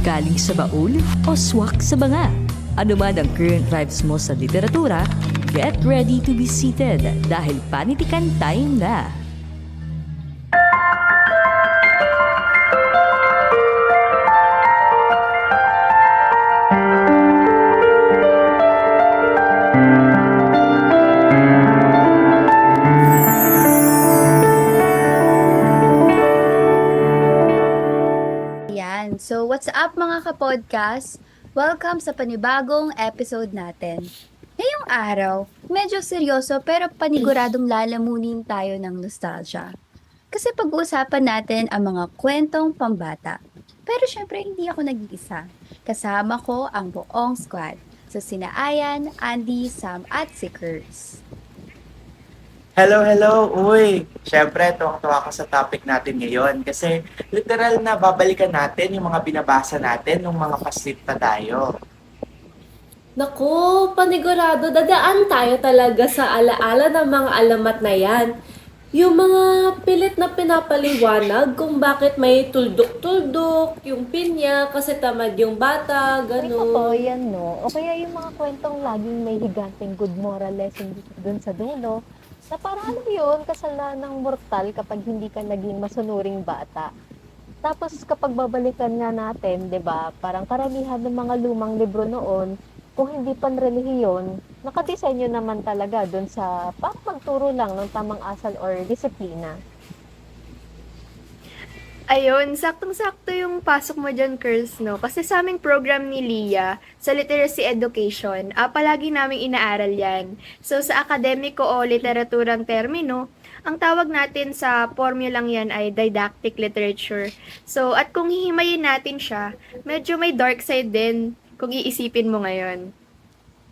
Galing sa baul o swak sa banga? Ano man ang current vibes mo sa literatura, get ready to be seated dahil panitikan time na. Yan. So, what's up mga kapodcast? Welcome sa panibagong episode natin. Ngayong araw, medyo seryoso pero paniguradong lalamunin tayo ng nostalgia. Kasi pag-uusapan natin ang mga kwentong pambata. Pero syempre, hindi ako nag-iisa. Kasama ko ang buong squad. So, sina Ayan, Andy, Sam, at si Kurz. Hello, hello! Uy! Siyempre, tuwang-tuwa ako sa topic natin ngayon kasi literal na babalikan natin yung mga binabasa natin nung mga paslit pa tayo. Naku, panigurado, dadaan tayo talaga sa alaala ng mga alamat na yan. Yung mga pilit na pinapaliwanag kung bakit may tuldok-tuldok, yung pinya, kasi tamad yung bata, Ay, totoo gano'n. yan, no? O kaya yung mga kwentong laging may higanting good moral lesson dun sa dulo, na parang alam mo yun, kasalanan ng mortal kapag hindi ka naging masunuring bata. Tapos kapag babalikan nga natin, 'di ba, parang karamihan ng mga lumang libro noon, kung hindi panrelihiyon, nakadesenyo naman talaga dun sa parang magturo lang ng tamang asal or disiplina. Ayun, saktong-sakto yung pasok mo dyan, Curls, no? Kasi sa aming program ni Lia, sa Literacy Education, palagi naming inaaral yan. So, sa akademiko o literaturang termino, ang tawag natin sa formulang yan ay didactic literature. So, at kung hihimayin natin siya, medyo may dark side din kung iisipin mo ngayon.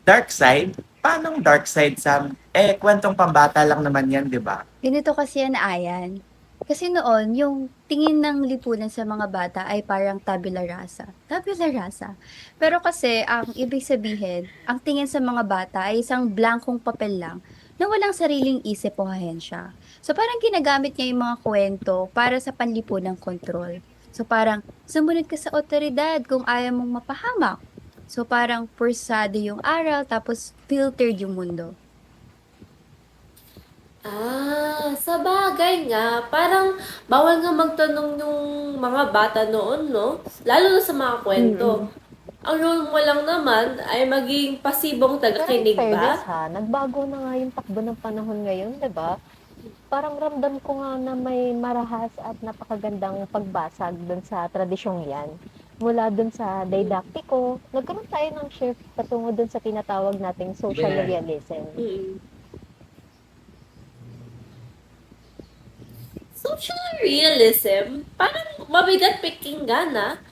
Dark side? Paanong dark side, Sam? Kwentong pambata lang naman yan, di ba? Ganito kasi yan, Ayan. Kasi noon, yung tingin ng lipunan sa mga bata ay parang tabula rasa. Tabula rasa. Pero kasi, ang ibig sabihin, ang tingin sa mga bata ay isang blankong papel lang na walang sariling isip o ahensya. So parang ginagamit niya yung mga kwento para sa panlipunang kontrol. So parang, sumunod ka sa otoridad kung ayaw mong mapahamak. So parang pursado yung aral tapos filtered yung mundo. Sa bagay nga, parang bawal nga magtanong yung mga bata noon, no? Lalo na sa mga kwento. Ang role mo lang naman ay maging pasibong Pero in tagakinig fairness ba? ha, nagbago na nga yung takbo ng panahon ngayon, 'di ba? Parang ramdam ko nga na may marahas at napakagandang pagbasag dun sa tradisyong yan. Mula dun sa didaktiko, nagkaroon tayo ng shift patungo dun sa tinatawag nating social Yeah. realism. Mm. Social realism, parang mabigat pikinggan na.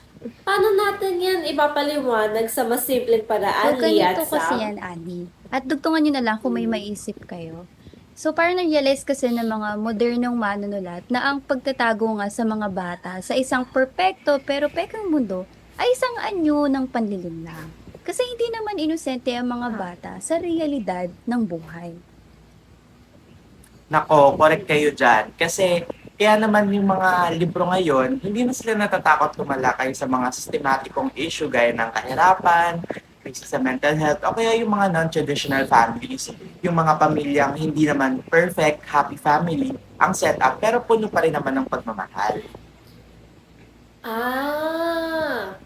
Paano natin yan ipapaliwanag sa mas simpleng So, paraan, Lia ganito at kasi Sam? yan, Annie. At dugtungan nyo na lang kung may maisip kayo. So, parang na-realize kasi ng mga modernong manunulat na ang pagtatago nga sa mga bata sa isang perpekto pero pekang mundo ay isang anyo ng panlilinlang. Kasi hindi naman inosente ang mga bata sa realidad ng buhay. Nako, correct kayo dyan. Kasi kaya naman yung mga libro ngayon, hindi na sila natatakot tumalakay sa mga sistematikong issue gaya ng kahirapan, crisis sa mental health, o kaya yung mga non-traditional families, yung mga pamilyang hindi naman perfect, happy family ang setup, pero puno pa rin naman ng pagmamahal. Ah,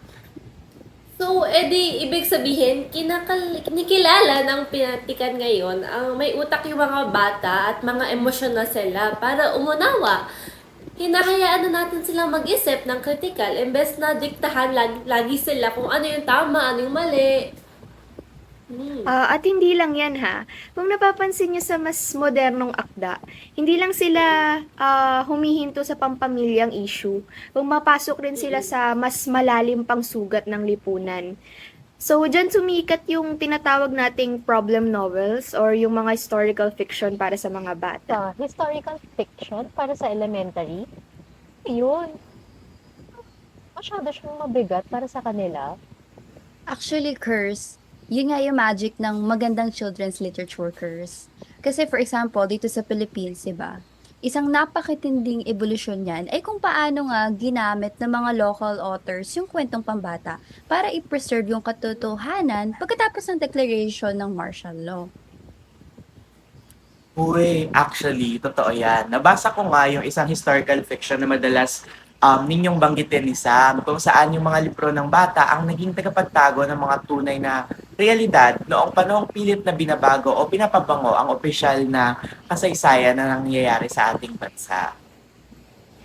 so, edi, ibig sabihin, kinikilala ng pinatikan ngayon ang may utak yung mga bata at mga emosyonal sila para umunawa. Hinahayaan na natin silang mag-isip ng critical imbes na diktahan lagi sila kung ano yung tama, ano yung mali. At hindi lang yan ha. Kung napapansin nyo sa mas modernong akda, hindi lang sila humihinto sa pampamilyang issue. Kung mapasok rin sila sa mas malalim pang sugat ng lipunan. So, dyan sumikat yung tinatawag nating problem novels or yung mga historical fiction para sa mga bata. Sa historical fiction para sa elementary, yun, masyado siyang mabigat para sa kanila. Actually, Curse, yun nga yung magic ng magandang children's literature, Curse. Kasi for example, dito sa Philippines, diba? isang napakatinding ebolusyon niyan ay kung paano nga ginamit ng mga local authors yung kwentong pambata para i-preserve yung katotohanan pagkatapos ng declaration ng martial law. Uy, actually, totoo yan. Nabasa ko nga yung isang historical fiction na madalas ninyong banggitin ni Sam, kung saan yung mga libro ng bata ang naging tagapagtago ng mga tunay na realidad noong panahong pilit na binabago o pinapabango ang opisyal na kasaysayan na nangyayari sa ating bansa.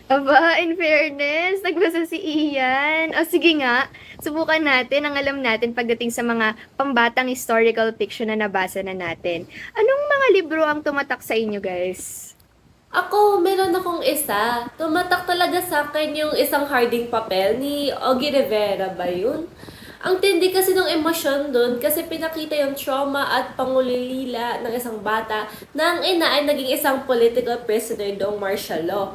Aba, in fairness, nagbasa si Ian. O sige nga, subukan natin ang alam natin pagdating sa mga pambatang historical fiction na nabasa na natin. Anong mga libro ang tumatak sa inyo, guys? Ako, meron akong isa. Tumatak talaga sa akin yung isang harding papel ni Ogie Rivera ba yun? Ang tindi kasi ng emosyon doon kasi pinakita yung trauma at pangulilila ng isang bata na ang ina ay naging isang political prisoner noong martial law.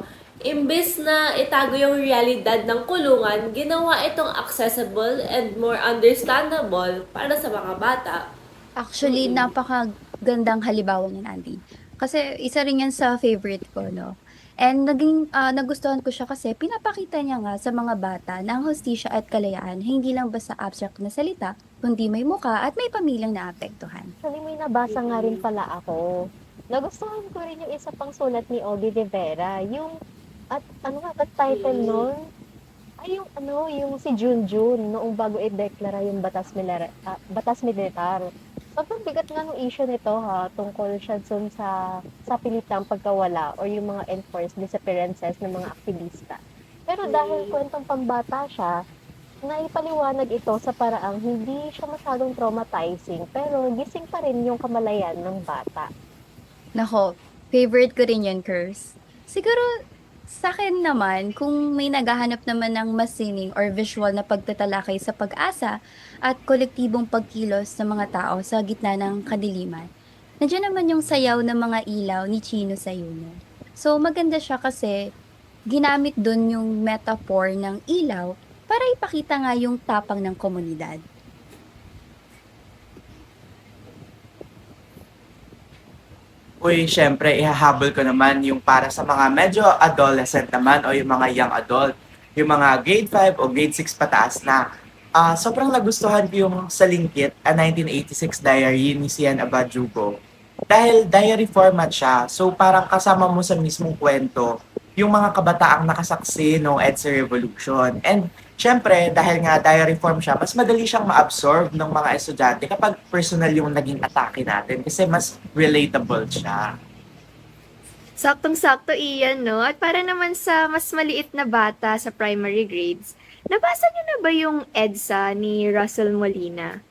Imbes na itago yung realidad ng kulungan, ginawa itong accessible and more understandable para sa mga bata. Actually, napakagandang halimbawa niyan, Andy. Kasi isa rin yan sa favorite ko, no? And nagustuhan ko siya kasi pinapakita niya nga sa mga bata na ang hustisya at kalayaan hindi lang basta abstract na salita, kundi may muka at may pamilyang naapektuhan. Actually, may nabasa nga rin pala ako. Nagustuhan ko rin yung isa pang sulat ni Ogie Rivera. At ano nga, the title nun? Ay, yung si Junjun, noong bago i-deklara yung batas militar. Sobrang bigat nga ng issue nito ha, tungkol siya dun sa pilitang pagkawala or yung mga enforced disappearances ng mga aktivista. Pero dahil kwentong pambata siya, naipaliwanag ito sa paraang hindi siya masyadong traumatizing, pero gising pa rin yung kamalayan ng bata. Nako, favorite ko rin yun, Curse. Siguro, sa akin naman, kung may naghahanap naman ng masining or visual na pagtatalakay sa pag-asa at kolektibong pagkilos ng mga tao sa gitna ng kadiliman, nandiyan naman yung sayaw ng mga ilaw ni Chino Sayuno. So, maganda siya kasi ginamit dun yung metaphor ng ilaw para ipakita nga yung tapang ng komunidad. Uy, syempre, ihahabol ko naman yung para sa mga medyo adolescent naman o yung mga young adult. Yung mga grade 5 o grade 6 pataas na. Sobrang nagustuhan ko yung Salingkit, a 1986 diary ni Cian Abadjugo. Dahil diary format siya, so parang kasama mo sa mismong kwento yung mga kabataang nakasaksi ng EDSA Revolution. And syempre, dahil nga diary form siya, mas madali siyang ma-absorb ng mga estudyante kapag personal yung naging atake natin kasi mas relatable siya. Saktong-sakto iyan, no? At para naman sa mas maliit na bata sa primary grades, nabasa niyo na ba yung EDSA ni Russell Molina?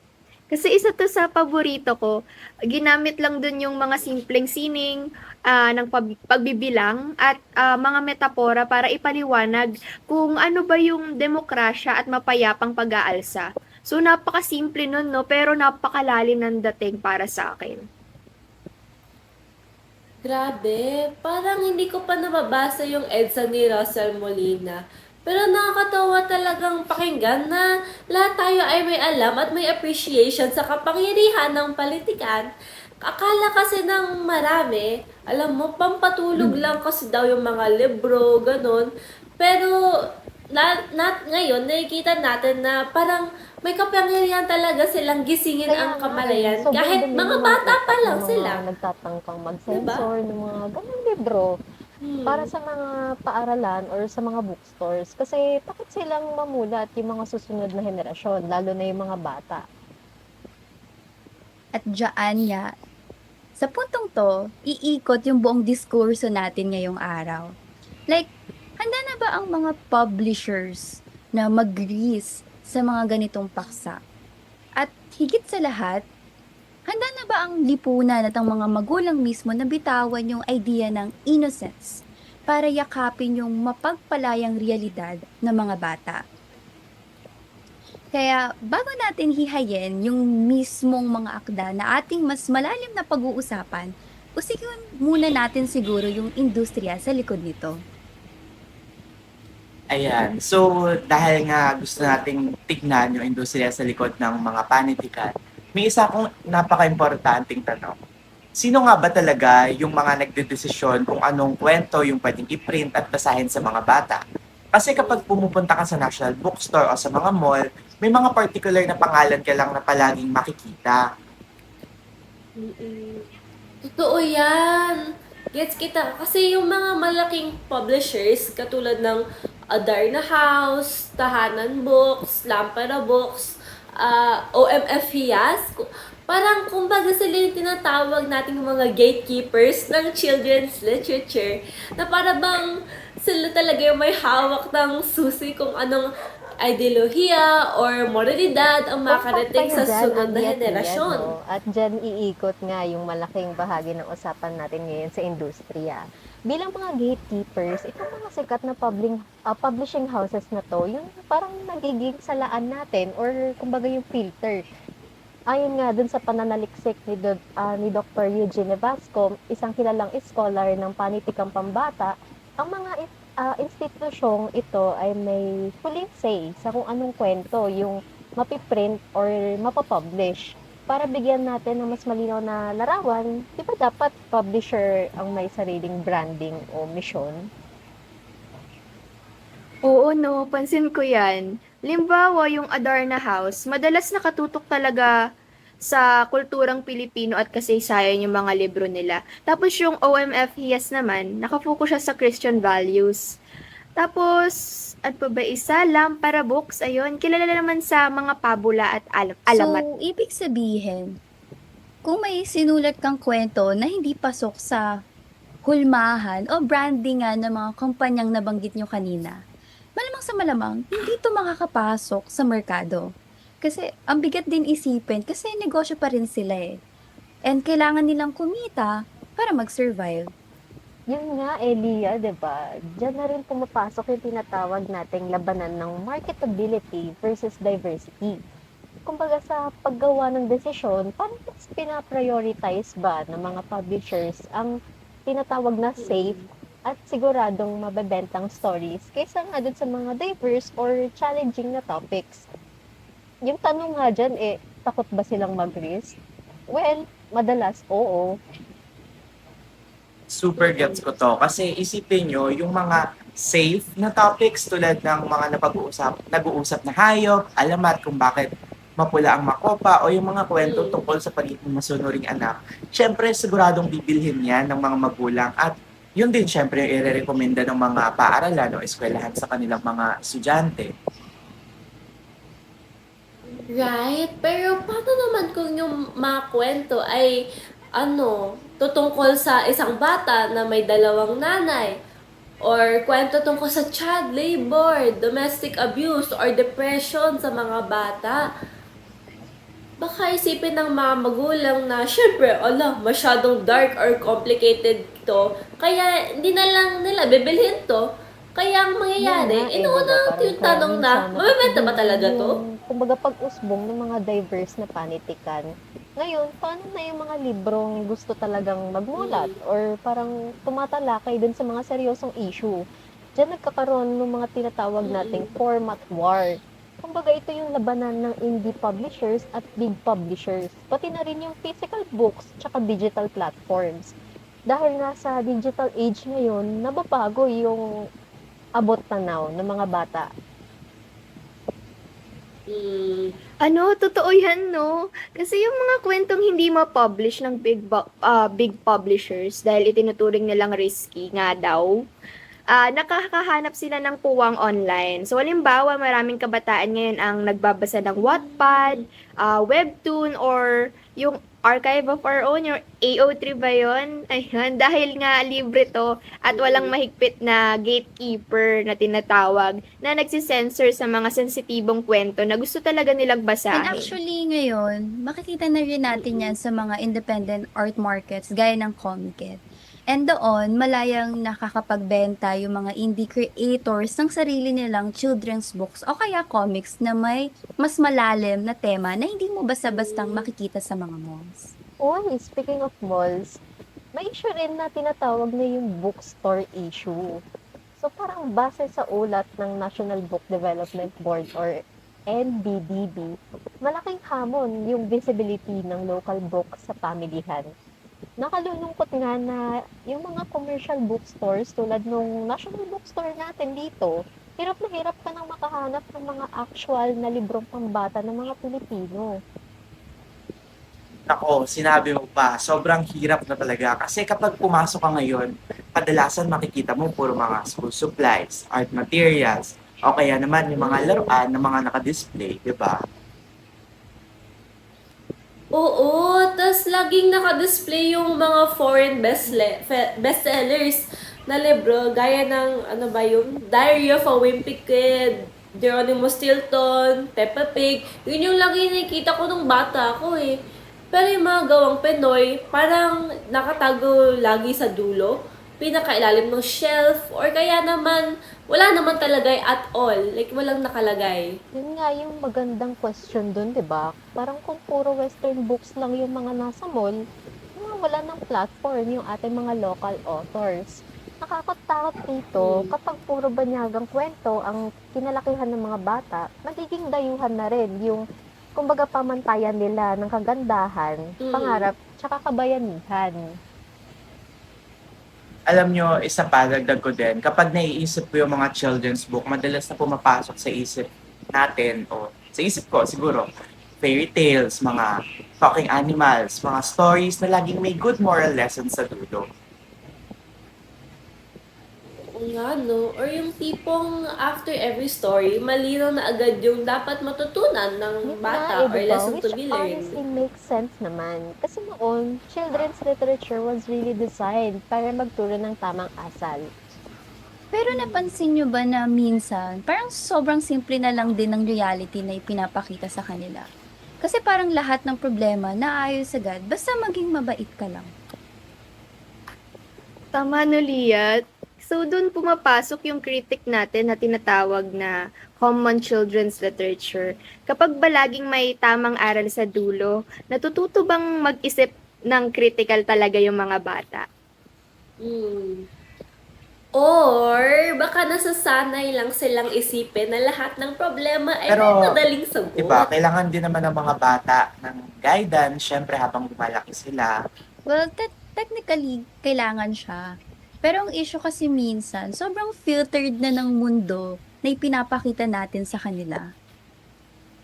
Kasi isa to sa paborito ko. Ginamit lang dun yung mga simpleng sining ng pagbibilang at mga metapora para ipaliwanag kung ano ba yung demokrasya at mapayapang pag-aalsa. So napakasimple nun, no? Pero napakalalim ng dating para sa akin. Grabe, parang hindi ko pa nababasa yung EDSA ni Russell Molina. Pero nakakatawa talagang pakinggan na lahat tayo ay may alam at may appreciation sa kapangyarihan ng politikan. Akala kasi ng marami, alam mo, pampatulog lang kasi daw yung mga libro, ganun. Pero ngayon, nakikita natin na parang may kapangyarihan talaga silang gisingin ang kamalayan. Sobrang Kahit dumi mga naman bata pa ng lang mga sila. nagtatangkang mag-censor ng mga ganung libro para sa mga paaralan or sa mga bookstores. Kasi takot silang mamulat yung mga susunod na henerasyon, lalo na yung mga bata. At dyan nga, sa puntong to, iikot yung buong diskurso natin ngayong araw. Like, handa na ba ang mga publishers na mag-release sa mga ganitong paksa? At higit sa lahat, handa na ba ang lipunan at ang mga magulang mismo na bitawan yung idea ng innocence para yakapin yung mapagpalayang realidad ng mga bata? Kaya bago natin hihayin yung mismong mga akda na ating mas malalim na pag-uusapan, usikin muna natin siguro yung industriya sa likod nito. Ayan. So, dahil nga gusto nating tignan yung industriya sa likod ng mga panitikan, may isa akong napaka-importanting tanong. Sino nga ba talaga yung mga nagdedesisyon kung anong kwento yung pwedeng i-print at basahin sa mga bata? Kasi kapag pumupunta ka sa National Bookstore o sa mga mall, may mga particular na pangalan ka lang na palaging makikita. Mm. Totoo yan. Gets kita. Kasi yung mga malaking publishers, katulad ng Adarna House, Tahanan Books, Lampara Books, OMF Hiyas, parang kumbaga sila yung tinatawag nating mga gatekeepers ng children's literature, na para bang sila talaga yung may hawak ng susi kung anong ideolohiya or moralidad ang makarating sa sunod na henerasyon. No? At dyan iikot nga yung malaking bahagi ng usapan natin ngayon sa industriya. Bilang mga gatekeepers, itong mga sikat na publishing houses na to, yung parang nagiging salaan natin or kumbaga yung filter. Ayon nga dun sa pananaliksik ni Dr. Eugene Vasco, isang kilalang scholar ng panitikang pambata, ang mga institusyong ito ay may huling say sa kung anong kwento yung mapiprint or mapapublish. Para bigyan natin ng mas malinaw na larawan, di ba dapat publisher ang may sariling branding o mission? Oo, no, pansin ko yan. Limbawa, yung Adarna House, madalas nakatutok talaga sa kulturang Pilipino at kasaysayan yung mga libro nila. Tapos yung OMF Hiyas naman, nakafocus siya sa Christian values. Tapos, at pa ba isa? Lampara Books, ayun, kilala naman sa mga pabula at alamat. So, ibig sabihin, kung may sinulat kang kwento na hindi pasok sa hulmahan o brandingan ng mga kumpanyang nabanggit nyo kanina, malamang sa malamang, hindi ito makakapasok sa merkado. Kasi ang bigat din isipin kasi negosyo pa rin sila eh. And kailangan nilang kumita para mag-survive. Yun nga, Elia, di ba? Diyan na rin pumapasok yung tinatawag nating labanan ng marketability versus diversity. Kumbaga sa paggawa ng desisyon, parang mas pinaprioritize ba ng mga publishers ang tinatawag na safe at siguradong mabebentang stories kaysa nga dun sa mga diverse or challenging na topics. Yung tanong nga dyan, takot ba silang mag-risk? Well, madalas, oo. Super gets ko to. Kasi isipin nyo, yung mga safe na topics tulad ng mga nag-uusap na hayop, alamat kung bakit mapula ang makopa, o yung mga kwento tungkol sa pagiging masunuring anak, syempre siguradong bibilhin yan ng mga magulang at yun din syempre yung i-recommenda ng mga paaralan o eskwelahan sa kanilang mga estudyante. Right? Pero paano naman kung yung mga kwento ay tutungkol sa isang bata na may dalawang nanay? Or kwento tungkol sa child labor, domestic abuse, or depression sa mga bata? Baka isipin ng mga magulang na, syempre, masyadong dark or complicated to, kaya hindi na lang nila bibilhin to. Kaya ang mangyayari, inuuna yung tanong na, mabibenta ba talaga to? Kumbaga pag-usbong ng mga diverse na panitikan. Ngayon, paano na yung mga librong gusto talagang magmulat or parang tumatalakay dun sa mga seryosong issue? Diyan nagkakaroon ng mga tinatawag nating format war. Kumbaga ito yung labanan ng indie publishers at big publishers. Pati na rin yung physical books tsaka digital platforms. Dahil nga sa digital age ngayon, nababago yung abot tanaw ng mga bata. Totoo yan, no? Kasi yung mga kwentong hindi ma-publish ng big publishers dahil itinuturing nilang risky nga daw, nakakahanap sila ng puwang online. So, halimbawa, maraming kabataan ngayon ang nagbabasa ng Wattpad, Webtoon, or yung Archive of Our Own, yung AO3 ba yun? Ayun, dahil nga libre to at walang mahigpit na gatekeeper na tinatawag na nagsisensor sa mga sensitibong kwento na gusto talaga nilang And basahin. actually ngayon, makikita na rin natin yan sa mga independent art markets gaya ng Comiket. And doon, malayang nakakapagbenta yung mga indie creators ng sarili nilang children's books o kaya comics na may mas malalim na tema na hindi mo basta-bastang makikita sa mga malls. Uy, speaking of malls, may issue rin na tinatawag na yung bookstore issue. So parang base sa ulat ng National Book Development Board or NBDB, malaking hamon yung visibility ng local book sa pamilihan. nakalulungkot nga na yung mga commercial bookstores tulad nung National Bookstore natin dito, hirap na hirap ka nang makahanap ng mga actual na librong pambata ng mga Pilipino. Ako, sinabi mo pa, sobrang hirap na talaga. Kasi kapag pumasok ka ngayon, kadalasan makikita mo puro mga school supplies, art materials, o kaya naman yung mga laruan na mga nakadisplay, di ba? Oo, tas laging nakadisplay yung mga foreign bestsellers na libro, gaya ng, ano ba yung Diary of a Wimpy Kid, Geronimo Stilton, Peppa Pig. Yun yung lagi nakikita ko nung bata ako eh. Pero yung mga gawang Pinoy, parang nakatago lagi sa dulo, pinakailalim ng shelf, or kaya naman, wala naman talaga at all. Like, walang nakalagay. Yun nga yung magandang question dun, di ba? Parang kung puro western books lang yung mga nasa mall, wala ng platform yung ating mga local authors. Nakakatakot dito kapag puro banyagang kwento ang kinalakihan ng mga bata, magiging dayuhan na rin yung kumbaga pamantayan nila ng kagandahan, pangarap, tsaka kabayanihan. Alam nyo, isa pa, dagdag ko din, kapag naiisip ko yung mga children's book, madalas na pumapasok sa isip natin, o sa isip ko siguro, fairy tales, mga talking animals, mga stories na laging may good moral lessons sa dulo. Oo nga, no? Or yung tipong after every story, malinaw na agad yung dapat matutunan ng bata or lesson to be Which honestly learned. makes sense naman. Kasi noon, children's literature was really designed para magturo ng tamang asal. Pero napansin nyo ba na minsan, parang sobrang simple na lang din ng reality na ipinapakita sa kanila? Kasi parang lahat ng problema naayos agad, basta maging mabait ka lang. Tama no, Lia. So, doon pumapasok yung critic natin na tinatawag na common children's literature. Kapag ba laging may tamang aral sa dulo, natututo bang mag-isip ng critical talaga yung mga bata? Hmm. Or, baka nasasanay lang silang isipin na lahat ng problema ay Pero, may madaling sagot. Diba, kailangan din naman ng mga bata ng guidance, syempre habang lumalaki sila. Well, technically, kailangan siya. Pero ang issue kasi minsan, sobrang filtered na ng mundo na ipinapakita natin sa kanila.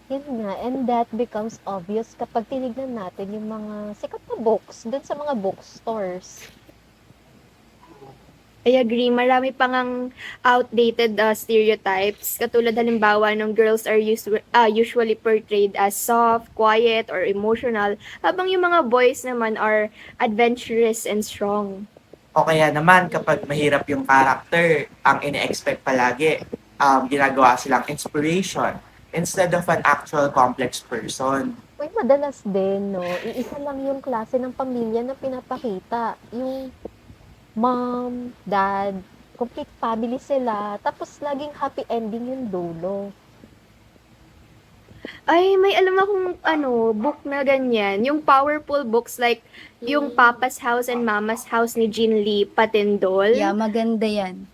Yun nga, and that becomes obvious kapag tinignan natin yung mga sikat na books dun sa mga bookstores. I agree, marami pang ang outdated stereotypes. Katulad halimbawa ng girls are usually portrayed as soft, quiet, or emotional, habang yung mga boys naman are adventurous and strong. O kaya naman, kapag mahirap yung character, ang ine-expect palagi, ginagawa silang inspiration instead of an actual complex person. Uy, madalas din, no? Iisa lang yung klase ng pamilya na pinapakita. Yung mom, dad, complete family sila, tapos laging happy ending yung dulo. Ay, may alam akong book na ganyan. Yung powerful books like yung Papa's House and Mama's House ni Jean Lee Patindol. Yeah, maganda yan.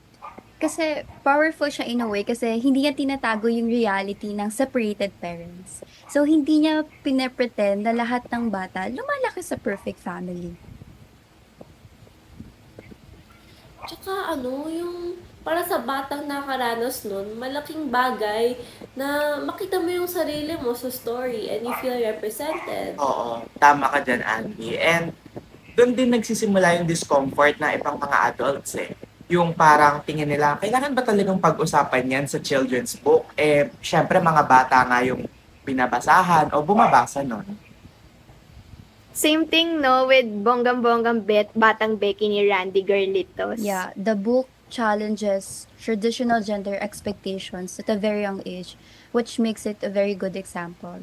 Kasi powerful siya in a way kasi hindi niya tinatago yung reality ng separated parents. So, hindi niya pinapretend na lahat ng bata lumalaki sa perfect family. Tsaka yung para sa batang nakaranas nun, malaking bagay na makita mo yung sarili mo sa story and you feel represented. Oo, tama ka dyan, Andy. And doon din nagsisimula yung discomfort na ibang mga adults eh. Yung parang tingin nila, kailangan ba talagang pag-usapan yan sa children's book? Eh, syempre mga bata nga yung binabasahan o bumabasa nun. Same thing, no, with Bonggang-Bonggang Batang Becky ni Randy Garlitos. Yeah, the book challenges traditional gender expectations at a very young age, which makes it a very good example.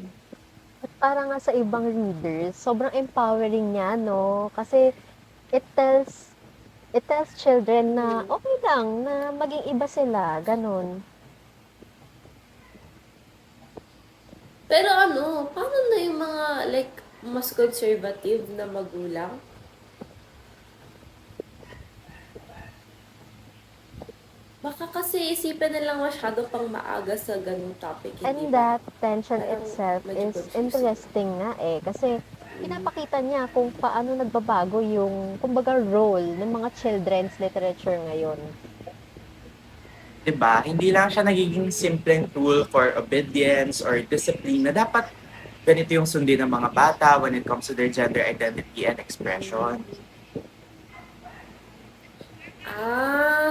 At para nga sa ibang readers, sobrang empowering niya, no? Kasi it tells children na okay lang na maging iba sila, ganun. Pero paano na yung mga like mas conservative na magulang? Baka kasi isipin nilang masyado pang maaga sa ganung topic. Hindi And ba? that tension Parang itself medyo is confusing. interesting nga eh. Kasi pinapakita niya kung paano nagbabago yung, kumbaga, role ng mga children's literature ngayon. 'Di ba? Hindi lang siya nagiging simpleng tool for obedience or discipline na dapat ganito yung sundin ng mga bata when it comes to their gender identity and expression.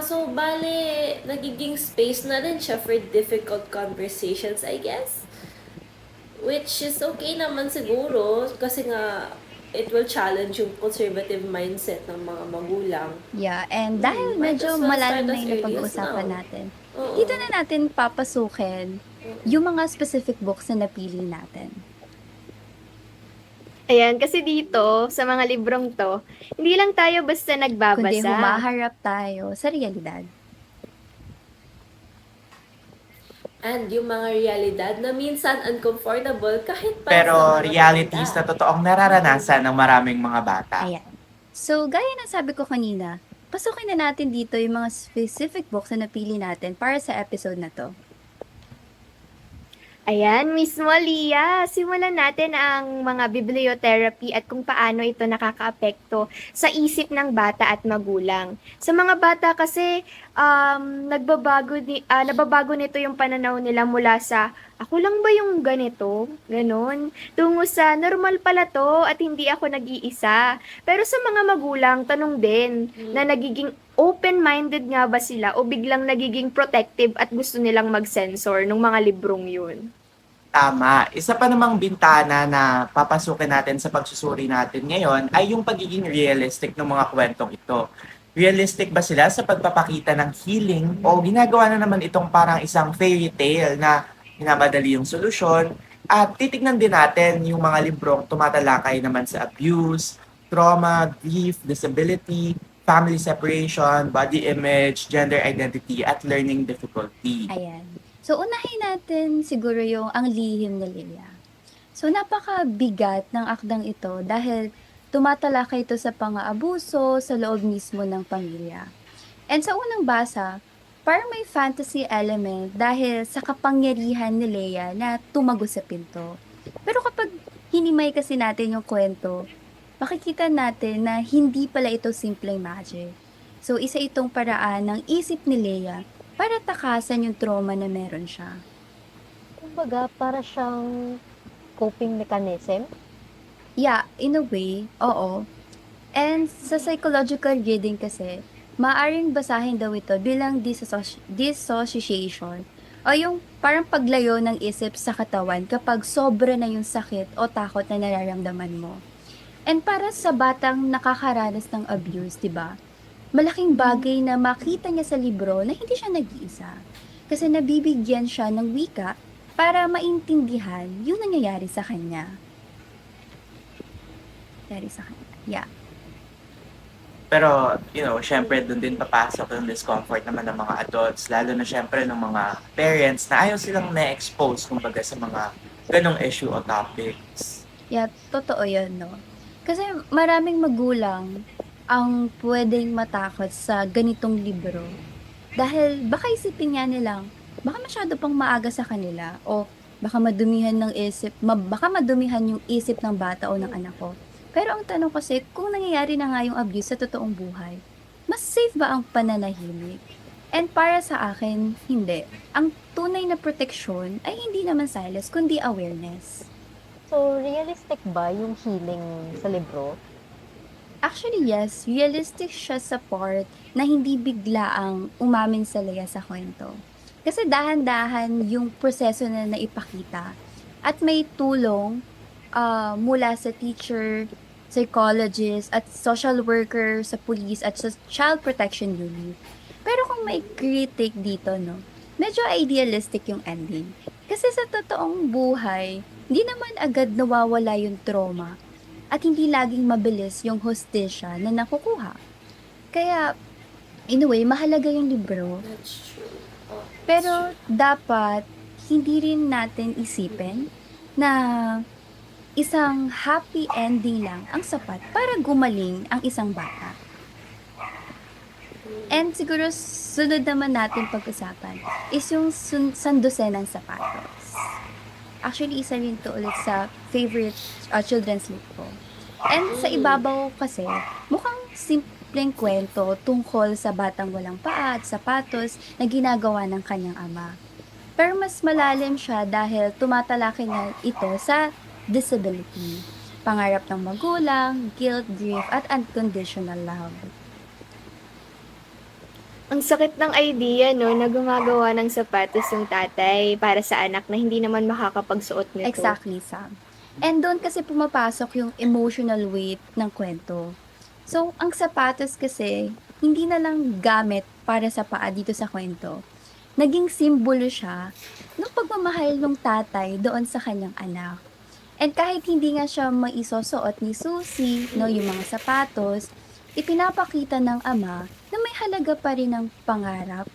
So bale, nagiging space na rin siya for difficult conversations, I guess. Which is okay naman siguro kasi nga it will challenge yung conservative mindset ng mga magulang. Yeah, and dahil might medyo as well malalim start na as yung early as napag-uusapan now. natin, Oo. dito na natin papasukin yung mga specific books na napili natin. Ayan, kasi dito, sa mga librong to, hindi lang tayo basta Kundi nagbabasa. humaharap tayo sa realidad. And yung mga realidad na minsan uncomfortable kahit para Pero sa mga realities na bata. totoong nararanasan ng maraming mga bata. Ayan. So, gaya ng sabi ko kanina, pasukin na natin dito yung mga specific books na napili natin para sa episode na to. Ayan, mismo Lia, simulan natin ang mga bibliotherapy at kung paano ito nakakaapekto sa isip ng bata at magulang. Sa mga bata kasi, nababago nito yung pananaw nila mula sa, ako lang ba yung ganito? Ganon. Tungo sa, normal pala to at hindi ako nag-iisa. Pero sa mga magulang, tanong din, na nagiging open-minded nga ba sila o biglang nagiging protective at gusto nilang mag-censor ng mga librong yun? Tama. Isa pa namang bintana na papasukin natin sa pagsusuri natin ngayon ay yung pagiging realistic ng mga kwentong ito. Realistic ba sila sa pagpapakita ng healing o ginagawa na naman itong parang isang fairy tale na minamadali yung solusyon? At titignan din natin yung mga librong tumatalakay naman sa abuse, trauma, grief, disability, family separation, body image, gender identity, at learning difficulty. Ayan. So, unahin natin siguro yung Ang Lihim ni Lilia. So, napakabigat ng akdang ito dahil tumatalakay ito sa pang-aabuso sa loob mismo ng pamilya. And sa unang basa, parang may fantasy element dahil sa kapangyarihan ni Leia na tumago sa pinto. Pero kapag hinimay kasi natin yung kwento, makikita natin na hindi pala ito simpleng magic. So, isa itong paraan ng isip ni Leia para takasan yung trauma na meron siya. Kumbaga, para siyang coping mechanism. Yeah, in a way, oo. And sa psychological reading kasi, maaring basahin daw ito bilang dissociation o yung parang paglayo ng isip sa katawan kapag sobra na yung sakit o takot na nararamdaman mo. And para sa batang nakakaranas ng abuse, 'di ba? Malaking bagay na makita niya sa libro na hindi siya nag-iisa. Kasi nabibigyan siya ng wika para maintindihan yung nangyayari sa kanya. Yeah. Pero, syempre, doon din papasok yung discomfort naman ng mga adults, lalo na syempre ng mga parents na ayaw silang na-expose, kumbaga, sa mga ganong issue o topics. Yeah, totoo yun, no? Kasi maraming magulang ang pwedeng matakot sa ganitong libro. Dahil baka isipin nga nilang, baka masyado pang maaga sa kanila o baka madumihan yung isip ng bata o ng anak ko. Pero ang tanong kasi, kung nangyayari na nga yung abuse sa totoong buhay, mas safe ba ang pananahimik? And para sa akin, hindi. Ang tunay na proteksyon ay hindi naman silence, kundi awareness. So, realistic ba yung healing sa libro? Actually, yes. Realistic siya sa part na hindi bigla ang umamin sa Leia sa kwento. Kasi dahan-dahan yung proseso na naipakita. At may tulong mula sa teacher, psychologist, at social worker, sa police, at sa child protection unit. Pero kung may critic dito, no, medyo idealistic yung ending. Kasi sa totoong buhay, hindi naman agad nawawala yung trauma at hindi laging mabilis yung hostisya na nakukuha. Kaya, in a way, mahalaga yung libro. That's true. Oh, Pero dapat hindi rin natin isipin na isang happy ending lang ang sapat para gumaling ang isang bata. And siguro sunod naman natin pag-usapan is yung sandusen ng sapatos. Actually, isa rin to ulit sa favorite children's book ko. And sa ibabaw kasi, mukhang simpleng kwento tungkol sa batang walang paa at sapatos na ginagawa ng kanyang ama. Pero mas malalim siya dahil tumatalakay na ito sa disability, pangarap ng magulang, guilt, grief, at unconditional love. Ang sakit ng idea, no, na gumagawa ng sapatos yung tatay para sa anak na hindi naman makakapagsuot nito. Exactly, Sam. And doon kasi pumapasok yung emotional weight ng kwento. So, ang sapatos kasi, hindi na lang gamit para sa paa dito sa kwento. Naging simbolo siya ng pagmamahal ng tatay doon sa kanyang anak. And kahit hindi nga siya maisusuot ni Susie, no, yung mga sapatos, ipinapakita ng ama na may halaga pa rin ng pangarap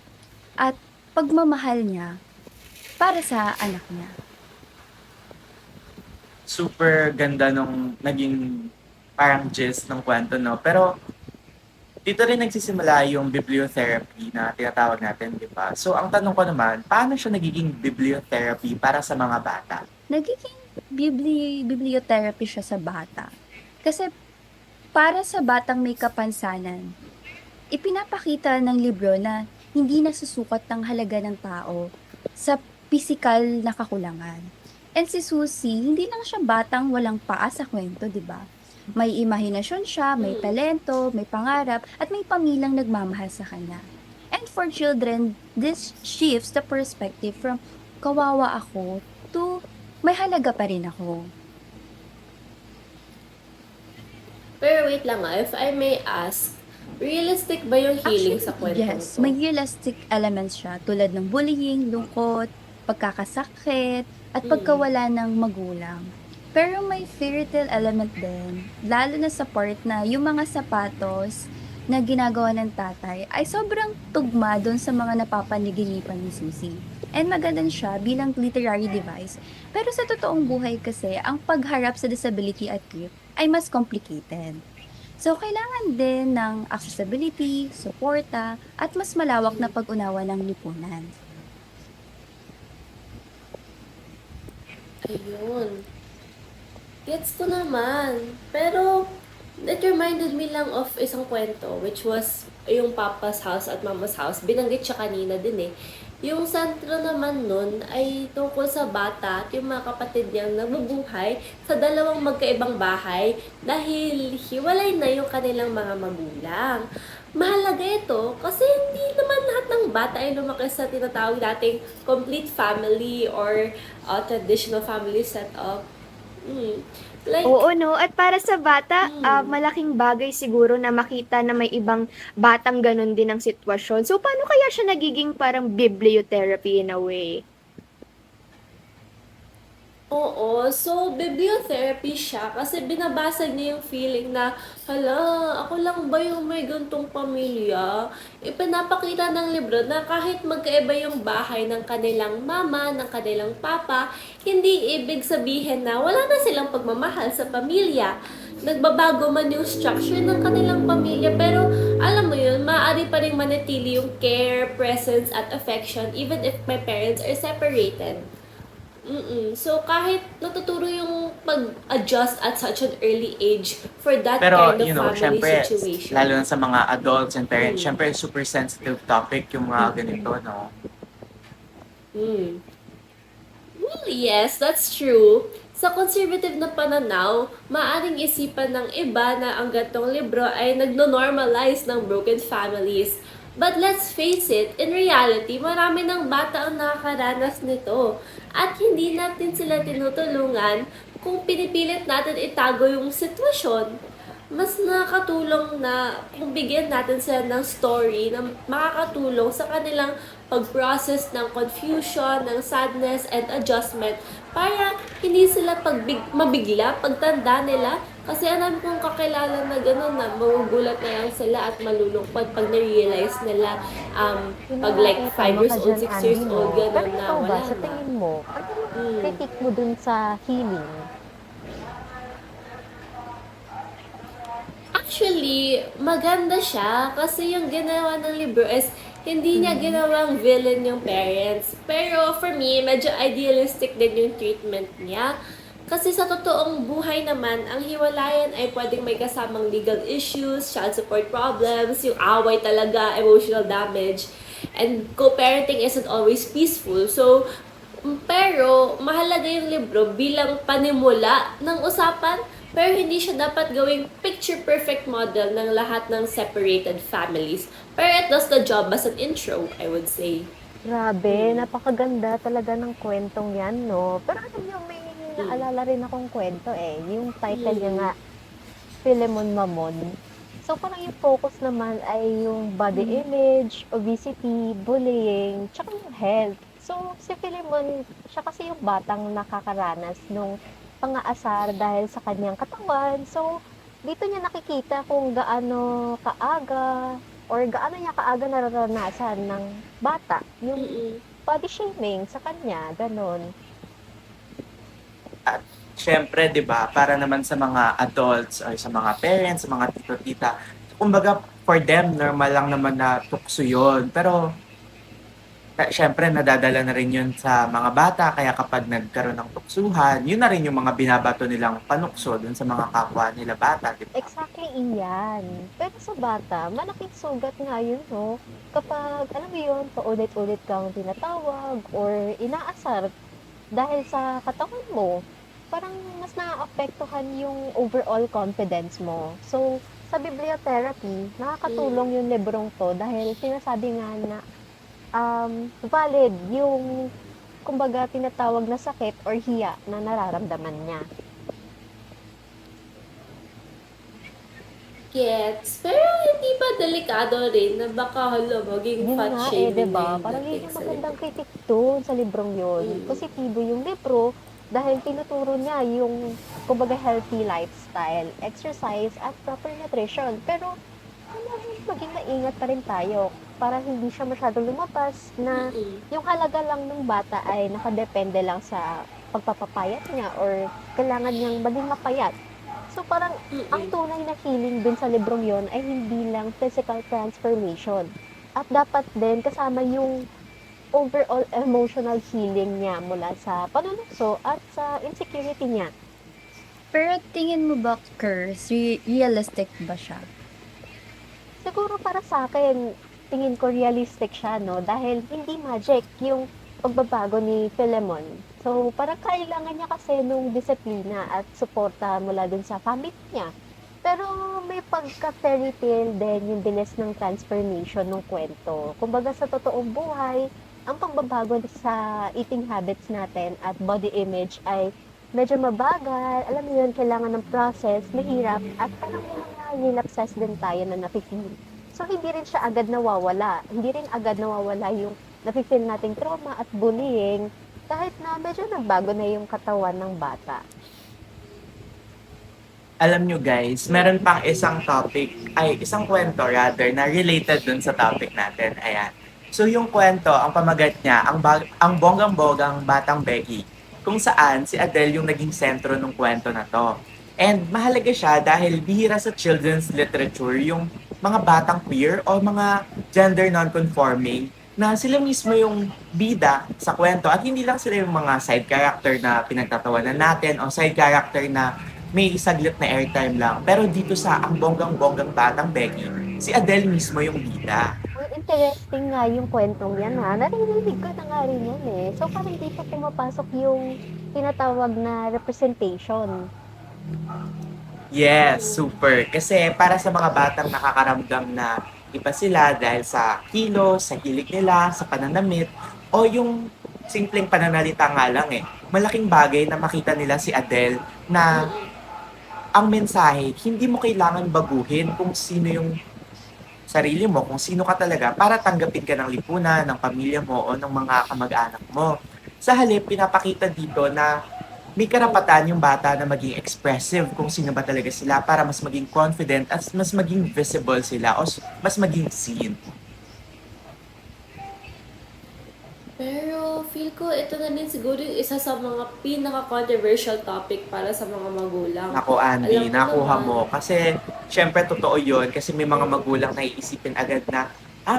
at pagmamahal niya para sa anak niya. Super ganda nung naging parang gist ng kwento, no? Pero dito rin nagsisimula yung bibliotherapy na tinatawag natin, di ba? So, ang tanong ko naman, paano siya nagiging bibliotherapy para sa mga bata? Nagiging bibliotherapy siya sa bata. Kasi para sa batang may kapansanan, ipinapakita ng libro na hindi nasusukat ng halaga ng tao sa pisikal na kakulangan. And si Susie, hindi lang siya batang walang paa sa kwento, di ba? May imahinasyon siya, may talento, may pangarap, at may pamilyang nagmamahal sa kanya. And for children, this shifts the perspective from kawawa ako to may halaga pa rin ako. Pero wait lang if I may ask, realistic ba yung healing sa kwento Yes, to? may realistic elements siya tulad ng bullying, lungkot, pagkakasakit, at pagkawala ng magulang. Pero may fairy tale element din, lalo na sa part na yung mga sapatos na ginagawa ng tatay ay sobrang tugma doon sa mga napapaniginipan ni Susie. And maganda siya bilang literary device. Pero sa totoong buhay kasi, ang pagharap sa disability at grief ay mas complicated. So, kailangan din ng accessibility, suporta, at mas malawak na pag-unawa ng lipunan. Ayun. Gets ko naman. Pero, it reminded me lang of isang kwento, which was yung Papa's House at Mama's House. Binanggit siya kanina din eh. Yung sentro naman nun ay tungkol sa bata at yung mga kapatid niyang nabubuhay sa dalawang magkaibang bahay dahil hiwalay na yung kanilang mga magulang. Mahalaga ito kasi hindi naman lahat ng bata ay lumaki sa tinatawag nating complete family or traditional family setup. Like, Oo, no? At para sa bata, malaking bagay siguro na makita na may ibang batang ganun din ang sitwasyon. So, paano kaya siya nagiging parang bibliotherapy in a way? oo, so bibliotherapy siya kasi binabasa niya yung feeling na, hala, ako lang ba yung may gantong pamilya? Ipinapakita ng libro na kahit magkaiba yung bahay ng kanilang mama, ng kanilang papa, hindi ibig sabihin na wala na silang pagmamahal sa pamilya. Nagbabago man yung structure ng kanilang pamilya, pero alam mo yun, maaari pa rin manatili yung care, presence, at affection even if my parents are separated. So, kahit natuturo yung pag-adjust at such an early age for that Pero, kind of family syempre, situation. lalo na sa mga adults and parents, syempre, super sensitive topic yung mga ganito, no? Well, yes, that's true. Sa conservative na pananaw, maaring isipan ng iba na ang gantong libro ay nagno-normalize ng broken families. But let's face it, in reality, marami ng bata ang nakakaranas nito. At hindi natin sila tinutulungan kung pinipilit natin itago yung sitwasyon. Mas nakakatulong na kung bigyan natin sila ng story na makakatulong sa kanilang pag-process ng confusion, ng sadness, and adjustment para hindi sila mabigla pagtanda nila. Kasi alam kong kakilala na gano'n na magugulat na lang sila at malulungkot pag na-realize nila pag like 5 years old, 6 years old, Pero gano'n na ikaw ba, wala sa na. tingin mo, ano yung critique mo dun sa healing? Actually, maganda siya kasi yung ginawa ng libro is hindi niya ginawang villain yung parents. Pero for me, medyo idealistic din yung treatment niya. Kasi sa totoong buhay naman, ang hiwalayan ay pwedeng may kasamang legal issues, child support problems, yung away talaga, emotional damage, and co-parenting isn't always peaceful. So, pero mahalaga yung libro bilang panimula ng usapan, pero hindi siya dapat gawing picture-perfect model ng lahat ng separated families. Pero it does the job as an intro, I would say. Grabe, napakaganda talaga ng kwentong yan, no? Pero alam niyo, may naalala rin akong kwento eh. Yung title niya nga, Philemon Mamon. So parang yung focus naman ay yung body image, obesity, bullying, tsaka yung health. So si Philemon, siya kasi yung batang nakakaranas nung pangaasar dahil sa kanyang katawan. So dito niya nakikita kung gaano kaaga or gaano niya kaaga nararanasan ng bata yung body shaming sa kanya, ganon. Siyempre, 'di ba, para naman sa mga adults or sa mga parents, sa mga tito, tita, kumbaga for them normal lang naman na tukso 'yon. Pero siyempre nadadala na rin 'yun sa mga bata kaya kapag nagkaroon ng tuksuhan, 'yun na rin yung mga binabato nilang panukso dun sa mga kapwa nila bata, 'di ba? Exactly iyan. Pero sa bata, malaking sugat nga yun, no? Kapag, alam mo yun, paulit-ulit kang tinatawag or inaasar dahil sa katawan mo, parang mas naaapektuhan yung overall confidence mo. So, sa bibliotherapy, nakakatulong yung librong to dahil sinasabi nga na valid yung kumbaga tinatawag na sakit or hiya na nararamdaman niya. Gets. Pero hindi ba delikado rin na baka maging Yun fat nga shaming diba? na Parang dating yun yung sa magandang libro? kritik doon sa librong yun. Mm. Positibo yung libro dahil tinuturo niya yung, kumbaga, healthy lifestyle, exercise, at proper nutrition. Pero, maging maingat pa rin tayo para hindi siya masyadong lumabas na yung halaga lang ng bata ay nakadepende lang sa pagpapapayat niya or kailangan niyang maging mapayat. So parang ang tunay na healing dun sa librong yon ay hindi lang physical transformation. At dapat din kasama yung overall emotional healing niya mula sa panunokso at sa insecurity niya. Pero tingin mo ba, Kers, realistic ba siya? Siguro para sa akin, tingin ko realistic siya, no? Dahil hindi magic yung pagbabago ni Philemon. So, parang kailangan niya kasi nung disiplina at suporta mula dun sa family niya. Pero may pagka-fairy tale din yung bilis ng transformation ng kwento. Kumbaga sa totoong buhay, ang pagbabago sa eating habits natin at body image ay medyo mabagal. Alam mo yun, kailangan ng process, mahirap, at parang nilapsas din tayo na nafe-feel. So, hindi rin siya agad nawawala. Hindi rin agad nawawala yung nafe-feel nating trauma at bullying kahit na medyo nagbago na yung katawan ng bata. Alam nyo guys, meron pang isang isang kwento rather, na related dun sa topic natin. Ayan. So yung kwento, ang pamagat niya, ang bonggang-bonggang Batang Becky, kung saan si Adele yung naging sentro ng kwento na to. And mahalaga siya dahil bihira sa children's literature yung mga batang queer o mga gender non-conforming na sila mismo yung bida sa kwento at hindi lang sila yung mga side character na pinagtatawanan natin o side character na may saglit na airtime lang. Pero dito sa ang bonggang-bonggang Batang Becky, si Adele mismo yung bida. Well, interesting nga yung kwentong yan ha. Narinig ko na nga rin yan eh. So parang dito pumapasok yung tinatawag na representation. Yes, super. Kasi para sa mga batang nakakaramdam na iba sila dahil sa kilos, sa hilig nila, sa pananamit, o yung simpleng pananalita nga lang malaking bagay na makita nila si Adele na ang mensahe, hindi mo kailangan baguhin kung sino yung sarili mo, kung sino ka talaga para tanggapin ka ng lipunan, ng pamilya mo o ng mga kamag-anak mo. Sa halip, pinapakita dito na may karapatan yung bata na maging expressive kung sino ba talaga sila para mas maging confident at mas maging visible sila o mas maging seen. Pero feel ko ito na din siguro yung isa sa mga pinaka-controversial topic para sa mga magulang. Ako, Andy, Alam mo nakuha naman. mo. Kasi, syempre, totoo yun. Kasi may mga magulang na iisipin agad na,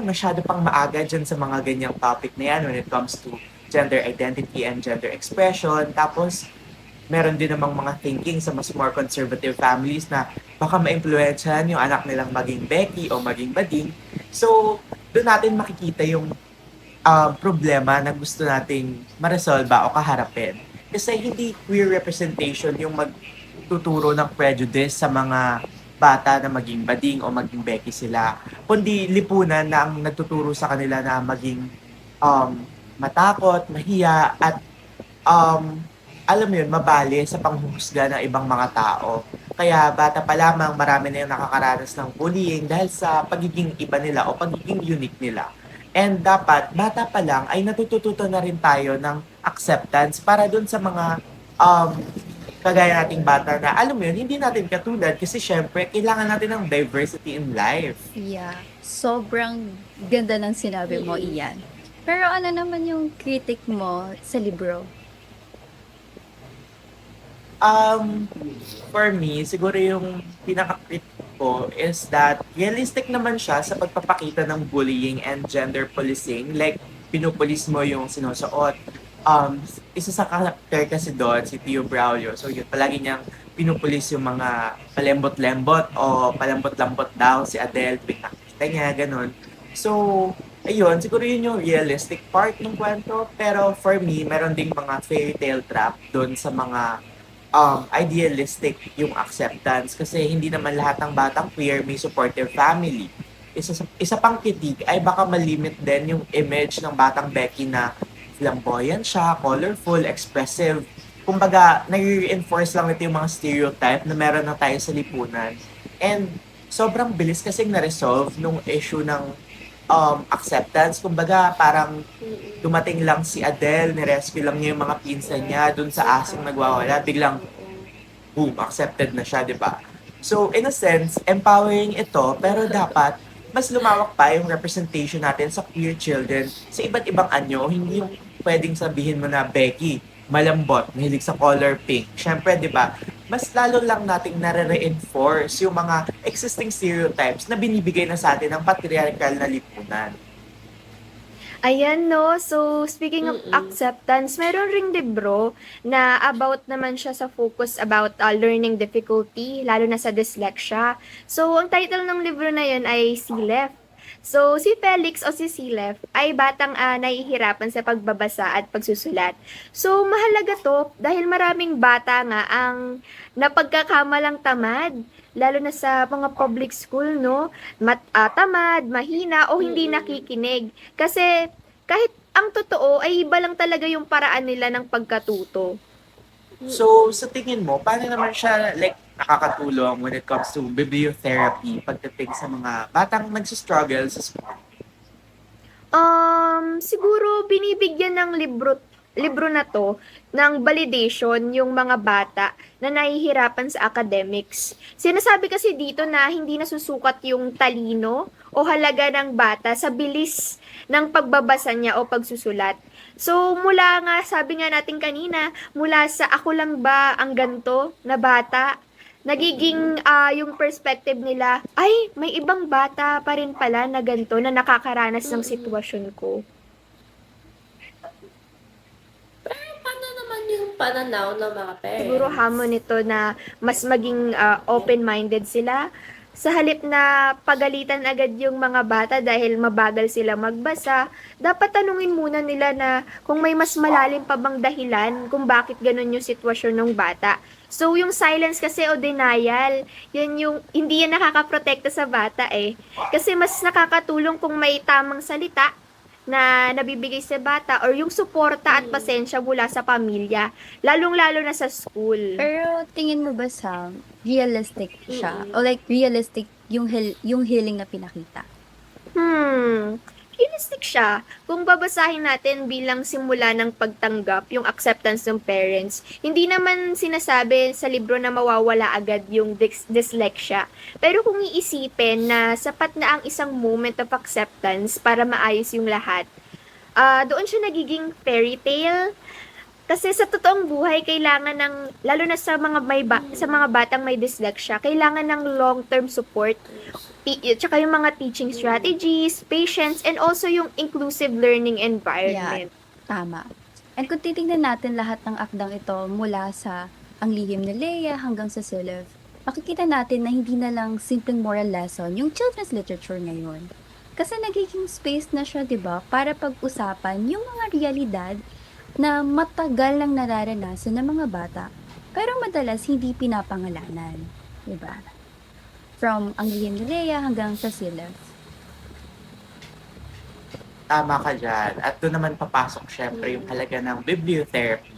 masyado pang maaga dyan sa mga ganyang topic na yan when it comes to gender identity and gender expression. Tapos, meron din namang mga thinking sa mas more conservative families na baka ma-influensyahan yung anak nilang maging Becky o maging Bading. So, doon natin makikita yung problema na gusto nating maresolba o kaharapin. Kasi hindi queer representation yung magtuturo ng prejudice sa mga bata na maging Bading o maging Becky sila, kundi lipunan na ang nagtuturo sa kanila na maging matakot, mahiya, at alam mo yun, mabali sa panghuhusga ng ibang mga tao. Kaya bata pa lamang marami na yung nakakaranas ng bullying dahil sa pagiging iba nila o pagiging unique nila. And dapat, bata pa lang ay natutututo na rin tayo ng acceptance para dun sa mga kagaya nating bata na, alam mo yun, hindi natin katulad kasi syempre, kailangan natin ng diversity in life. Yeah, sobrang ganda ng sinabi mo, Ian. Pero ano naman yung critic mo sa libro? For me, siguro yung pinaka-critic ko is that realistic naman siya sa pagpapakita ng bullying and gender policing. Like, pinupulis mo yung sinusuot. Isa sa character kasi doon, si Tio Braulio. So, yun, palagi niyang pinupulis yung mga palembot-lembot o palambot-lambot daw si Adele, pinakita niya, ganun. So, ayun, siguro yun yung realistic part ng kwento. Pero for me, meron ding mga fairy tale trap doon sa mga idealistic yung acceptance kasi hindi naman lahat ng batang queer may supportive family. Isa pang kitig ay baka malimit din yung image ng batang Becky na flamboyant siya, colorful, expressive. Kumbaga, nag-reinforce lang ito yung mga stereotype na meron na tayo sa lipunan. And sobrang bilis kasing na-resolve nung issue ng acceptance. Kumbaga, parang dumating lang si Adele, nirescue lang niya yung mga pinsan niya dun sa asing nagwawala. Biglang, boom, accepted na siya, di ba? So, in a sense, empowering ito, pero dapat mas lumawak pa yung representation natin sa queer children sa iba't ibang anyo. Hindi yung pwedeng sabihin mo na, Becky, malambot, mahilig sa color pink. Siyempre, di ba, mas lalo lang nating nare-reinforce yung mga existing stereotypes na binibigay na sa atin ng patriarchal na lipunan. Ayan, no? So, speaking of acceptance, meron ring libro na about naman siya sa focus about learning difficulty, lalo na sa dyslexia. So, ang title ng libro na yun ay Silef. So, si Felix o si Silef ay batang nahihirapan sa pagbabasa at pagsusulat. So, mahalaga to dahil maraming bata nga ang napagkakamalang tamad, lalo na sa mga public school, no? Tamad, mahina, o hindi nakikinig. Kasi kahit ang totoo ay iba lang talaga yung paraan nila ng pagkatuto. So, sa tingin mo, paano naman siya nakakatulong when it comes to bibliotherapy pagdating sa mga batang nagsistruggle sa school? Siguro binibigyan ng libro na to ng validation yung mga bata na nahihirapan sa academics. Sinasabi kasi dito na hindi nasusukat yung talino o halaga ng bata sa bilis ng pagbabasa niya o pagsusulat. So, mula nga, sabi nga natin kanina, mula sa ako lang ba ang ganto na bata, nagiging yung perspective nila, ay, may ibang bata pa rin pala na ganto na nakakaranas ng sitwasyon ko. Paano naman yung pananaw ng mga parents? Siguro hamon nito na mas maging open-minded sila. Sa halip na pagalitan agad yung mga bata dahil mabagal sila magbasa, dapat tanungin muna nila na kung may mas malalim pa bang dahilan kung bakit ganun yung sitwasyon ng bata. So, yung silence kasi o denial, yan yung hindi yan nakakaprotekta sa bata eh. Kasi mas nakakatulong kung may tamang salita na nabibigay sa bata or yung suporta at pasensya mula sa pamilya, lalong-lalo na sa school. Pero tingin mo ba, Sam, realistic siya? O like, realistic yung healing na pinakita? Realistic siya. Kung babasahin natin bilang simula ng pagtanggap, yung acceptance ng parents, hindi naman sinasabi sa libro na mawawala agad yung dyslexia. Pero kung iisipin na sapat na ang isang moment of acceptance para maayos yung lahat, doon siya nagiging fairy tale. Kasi sa totoong buhay, kailangan ng, lalo na sa mga batang may dyslexia, kailangan ng long-term support. tsaka yung mga teaching strategies, patience, and also yung inclusive learning environment. Tama. And kung titingnan natin lahat ng akdang ito mula sa Ang Lihim ni Leia hanggang sa Silef, makikita natin na hindi na lang simpleng moral lesson yung children's literature ngayon. Kasi nagiging space na siya, di ba, para pag-usapan yung mga realidad na matagal nang nararanasan ng mga bata, pero madalas hindi pinapangalanan. Di ba? From Ang Lihim ni Leia hanggang sa Silef. Tama ka dyan. At doon naman papasok syempre yung halaga ng bibliotherapy.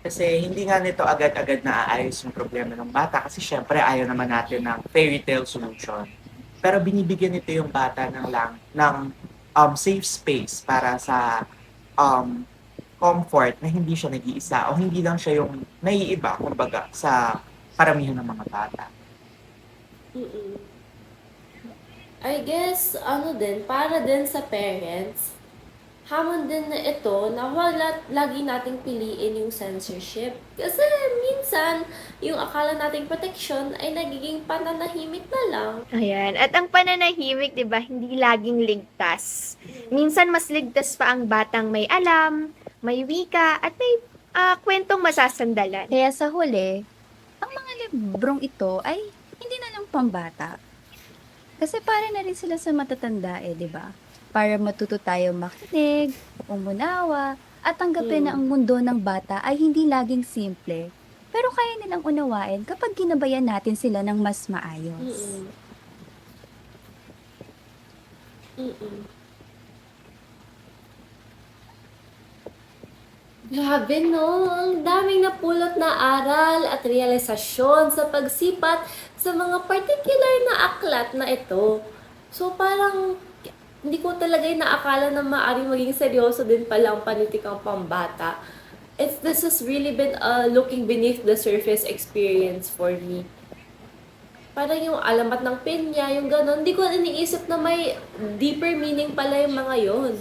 Kasi hindi nga nito agad-agad naaayos yung problema ng bata kasi syempre ayaw naman natin ng fairy tale solution. Pero binibigyan nito yung bata ng safe space para sa comfort na hindi siya nag-iisa o hindi lang siya yung naiiba, kumbaga, sa karamihan ng mga bata. Mm-mm. I guess, para din sa parents, hamon din na ito na wala lagi nating piliin yung censorship. Kasi minsan, yung akala nating protection ay nagiging pananahimik na lang. Ayan. At ang pananahimik, di ba, hindi laging ligtas. Minsan mas ligtas pa ang batang may alam, may wika, at may kwentong masasandalan. Kaya sa huli, ang mga librong ito ay hindi na lang pambata. Kasi para na rin sila sa matatanda di ba? Para matuto tayo makinig, umunawa, at tanggapin na ang mundo ng bata ay hindi laging simple. Pero kaya nilang unawain kapag ginabayan natin sila ng mas maayos. Mm-mm. Mm-mm. Grabe no, ang daming napulot na aral at realisasyon sa pagsipat sa mga particular na aklat na ito. So parang hindi ko talaga inaakala na maaaring maging seryoso din pala ang panitikang pambata. This has really been a looking beneath the surface experience for me. Parang yung alamat ng pinya, yung gano'n, hindi ko iniisip na may deeper meaning pala yung mga yon.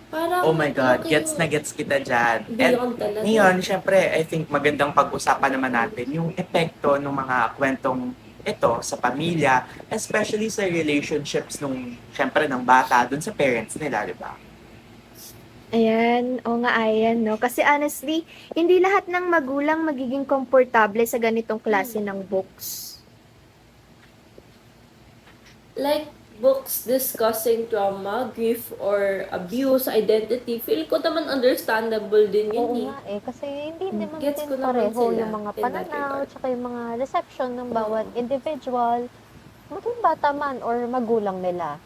Parang Oh my God, looking gets kita dyan. And beyond talaga. ngayon, syempre, I think magandang pag-usapan naman natin yung epekto ng mga kwentong ito sa pamilya, especially sa relationships syempre, ng bata dun sa parents nila, di ba? Ayan, o nga ayan, no? Kasi honestly, hindi lahat ng magulang magiging komportable sa ganitong klase ng books. Like books discussing trauma, grief, or abuse, identity, feel ko naman understandable din yun Oo eh. nga kasi hindi naman Gets din ko naman pareho sila yung mga in that pananaw, regard. tsaka yung mga reception ng bawat individual, maging bata man or magulang nila.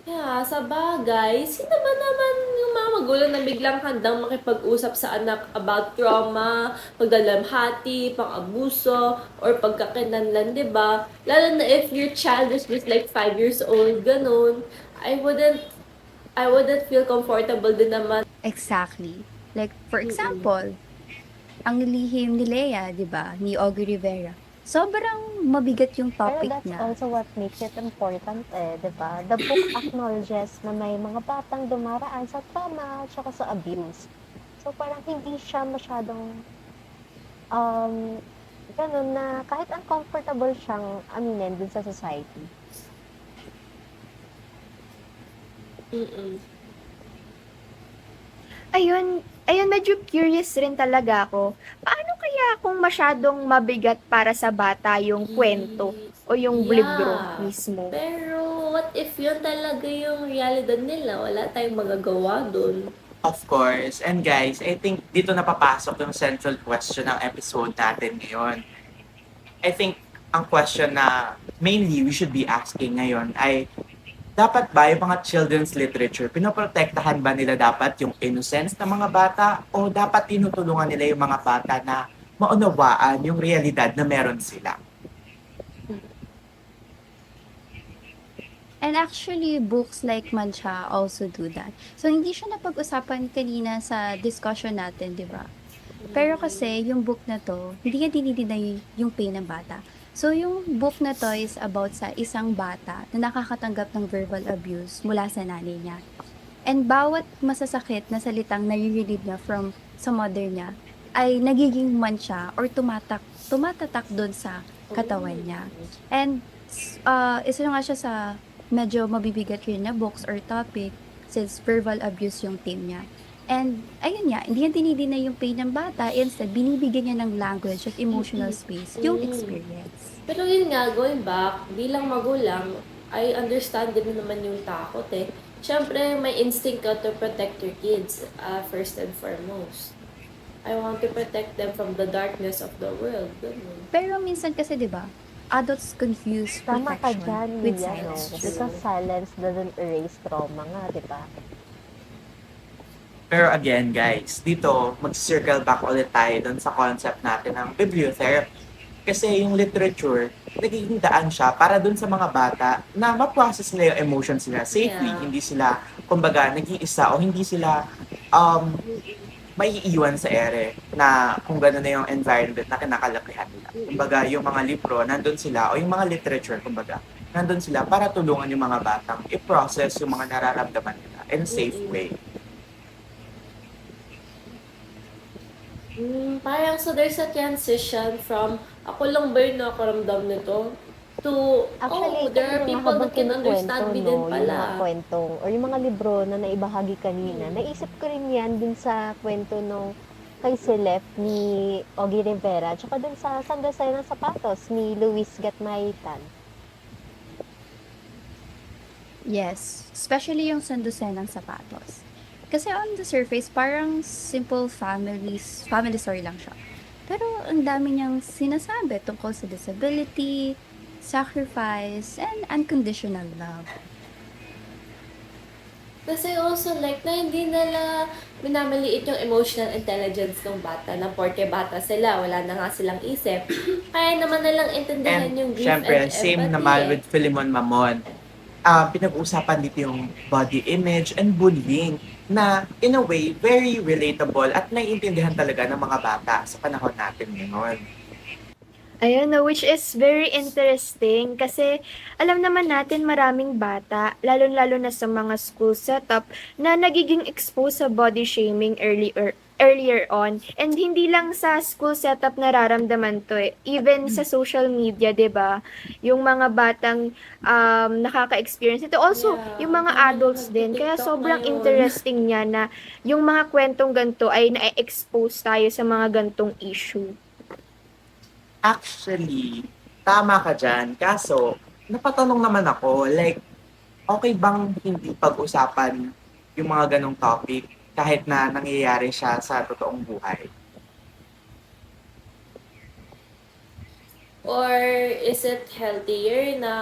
Yeah, sa bagay, sino ba naman yung mga magulang na biglang handang makipag-usap sa anak about trauma, pagdalamhati, pang-abuso, or pagkakinanlan, di ba? Lalo na if your child is just like 5 years old, ganun, I wouldn't feel comfortable din naman. Exactly. Like, for example, Ang Lihim ni Leia, di ba, ni Augie Rivera. Sobrang mabigat yung Pero topic that's niya. also what makes it important di ba? The book acknowledges na may mga batang dumaraan sa trauma tsaka sa abuse. So parang hindi siya masyadong ganun na kahit uncomfortable siyang aminin dun sa society. Mm-mm. Ayun, medyo curious rin talaga ako. Paano kaya kung masyadong mabigat para sa bata yung kwento o yung libro mismo? Pero what if yun talaga yung realidad nila? Wala tayong magagawa dun. Of course. And guys, I think dito napapasok yung central question ng episode natin ngayon. I think ang question na mainly we should be asking ngayon ay dapat ba yung mga children's literature, pinoprotektahan ba nila dapat yung innocence ng mga bata o dapat tinutulungan nila yung mga bata na maunawaan yung realidad na meron sila? And actually, books like Mancha also do that. So, hindi siya napag-usapan kanina sa discussion natin, di ba? Pero kasi, yung book na to, hindi niya dinidinay yung pain ng bata. So, yung book na to is about sa isang bata na nakakatanggap ng verbal abuse mula sa nanay niya. And bawat masasakit na salitang naririnig niya from sa mother niya, ay nagiging man siya or tumatatak do'n sa katawan niya. And isa na nga siya sa medyo mabibigat rin na books or topic since verbal abuse yung theme niya. And ayun nga, hindi niya dinideny yung pain ng bata, instead binibigyan niya ng language at emotional space yung experience. Pero yun nga, going back, bilang magulang, I understand din naman yung takot eh. Siyempre, may instinct ka to protect your kids, first and foremost. I want to protect them from the darkness of the world. Ganun. Pero minsan kasi 'di ba, adults confuse Tama ka protection dyan, with Mia, no? silence. Because silence doesn't erase trauma nga, di ba? Pero again, guys, dito, mag-circle back ulit tayo dun sa concept natin ng bibliotherapy. Kasi yung literature, nagiging daan siya para dun sa mga bata na ma-process nila yung emotions nila safely. Yeah. Hindi sila, kumbaga, nag-iisa o hindi sila maiiwan sa ere na kung gano'n na yung environment na kinakalakihan nila. Kumbaga, yung mga libro, nandun sila, o yung mga literature, kumbaga, nandun sila para tulungan yung mga batang i-process yung mga nararamdaman nila in a safe way. Parang so there's a transition from ako lang ba yung nakaramdam nito to Actually, there are kanina people habang that can understand me din yung mga pala. kwentong, or yung mga libro na naibahagi kanina, naisip ko rin yan din sa kwento nung kay Celeb ni Ogie Rivera, tsaka dun sa Sandasay ng Sapatos ni Luis Gatmaitan. Yes, especially yung Sandusen ng Sapatos. Kasi on the surface, parang simple family story lang siya. Pero ang dami niyang sinasabi tungkol sa disability, sacrifice, and unconditional love. Kasi also like na hindi nila minamaliit yung emotional intelligence ng bata na porke bata sila, wala na nga silang isip. Kaya naman nalang intindihan yung And grief syempre, and same empathy naman eh. with Philemon Mamon. Pinag-uusapan dito yung body image and bullying na in a way, very relatable at naiintindihan talaga ng mga bata sa panahon natin ngayon. Ayun, no, which is very interesting kasi alam naman natin maraming bata, lalo-lalo na sa mga school setup, na nagiging exposed sa body shaming earlier on. And hindi lang sa school setup nararamdaman to eh. Even sa social media, 'di ba? Yung mga batang nakaka-experience ito. Also, Yeah, yung mga dami adults nang din. Kaya nagti-TikTok sobrang ngayon. interesting niya na yung mga kwentong ganito ay na-expose tayo sa mga gantong issue. Actually, tama ka dyan. Kaso, napatanong naman ako, like, okay bang hindi pag-usapan yung mga ganong topic kahit na nangyayari siya sa totoong buhay? Or is it healthier na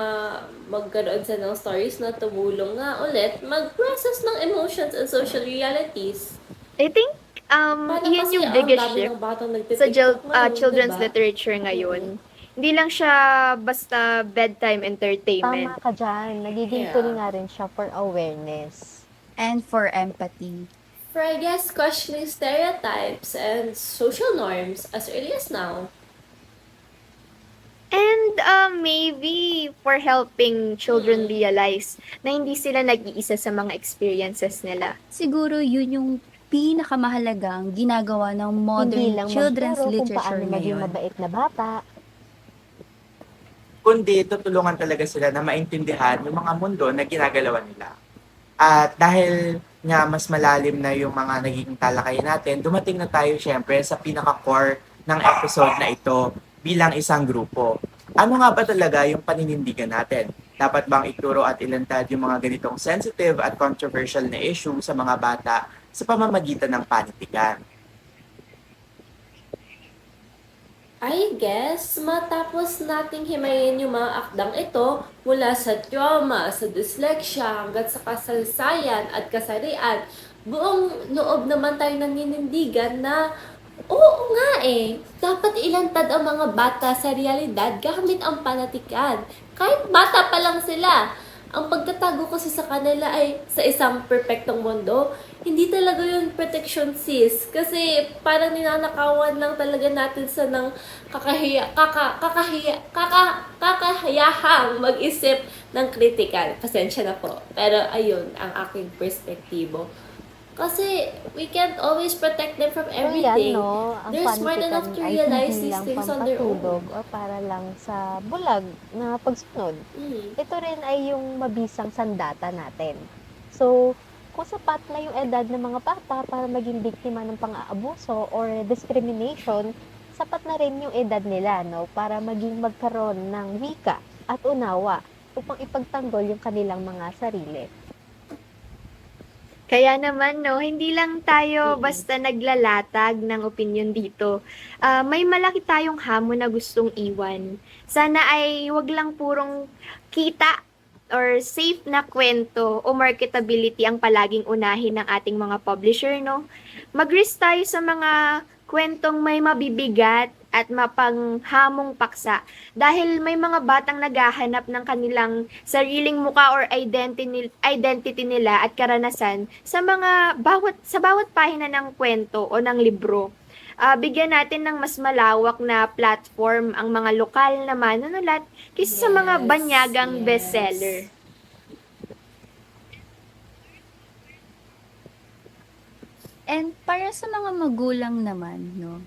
magkaroon sa ng stories na tumulong nga ulit mag-process ng emotions and social realities? I think Parang yun kasi yung ang biggest dami shift ng batang sa nagtitiktok ngayon, children's diba? literature ngayon. Hindi lang siya basta bedtime entertainment. Tama ka dyan. Nagiging Yeah. tool nga rin siya for awareness. And for empathy. For I guess questioning stereotypes and social norms as early as now. And maybe for helping children realize na hindi sila nag-iisa sa mga experiences nila. Siguro yun yung pinakamahalagang ginagawa ng Hindi modern lang children's magturo kung literature paano maging ngayon. mabait na bata. Kundi tutulungan talaga sila na maintindihan yung mga mundo na ginagalawan nila. At dahil nga mas malalim na yung mga naging talakayan natin, dumating na tayo syempre sa pinaka-core ng episode na ito bilang isang grupo. Ano nga ba talaga yung paninindigan natin? Dapat bang ituro at ilantad yung mga ganitong sensitive at controversial na issue sa mga bata sa pamamagitan ng panitikan? I guess, matapos nating himayin yung mga akdang ito mula sa trauma, sa dyslexia, hanggang sa kasaysayan at kasarian, buong loob naman tayo naninindigan na oo nga eh, dapat ilantad ang mga bata sa realidad gamit ang panatikan. Kahit bata pa lang sila, ang pagtatago kasi sa kanila ay sa isang perpektong mundo, hindi talaga yun protection sis. Kasi parang ninanakawan lang talaga natin sa ng kakahayahang mag-isip ng critical. Pasensya na po. Pero ayun, ang aking perspektibo. Kasi we can't always protect them from So yan, everything. no, ang They're smart panitikan enough to ay realize hindi these lang things on their own. pampatulog o para lang sa bulag na pagsunod. Ito rin ay yung mabisang sandata natin. So, kung sapat na yung edad ng mga bata para maging biktima ng pang-aabuso or discrimination, sapat na rin yung edad nila, no, para maging magkaroon ng wika at unawa upang ipagtanggol yung kanilang mga sarili. Kaya naman, no, hindi lang tayo basta naglalatag ng opinion dito. May malaki tayong hamon na gustong iwan. Sana ay wag lang purong kita or safe na kwento o marketability ang palaging unahin ng ating mga publisher, no? Mag-risk tayo sa mga kwentong may mabibigat at mapanghamong paksa dahil may mga batang naghahanap ng kanilang sariling muka or identity nila at karanasan sa bawat pahina ng kwento o ng libro. Bigyan natin ng mas malawak na platform ang mga lokal na manunulat kaysa sa mga banyagang bestseller. And para sa mga magulang naman, no,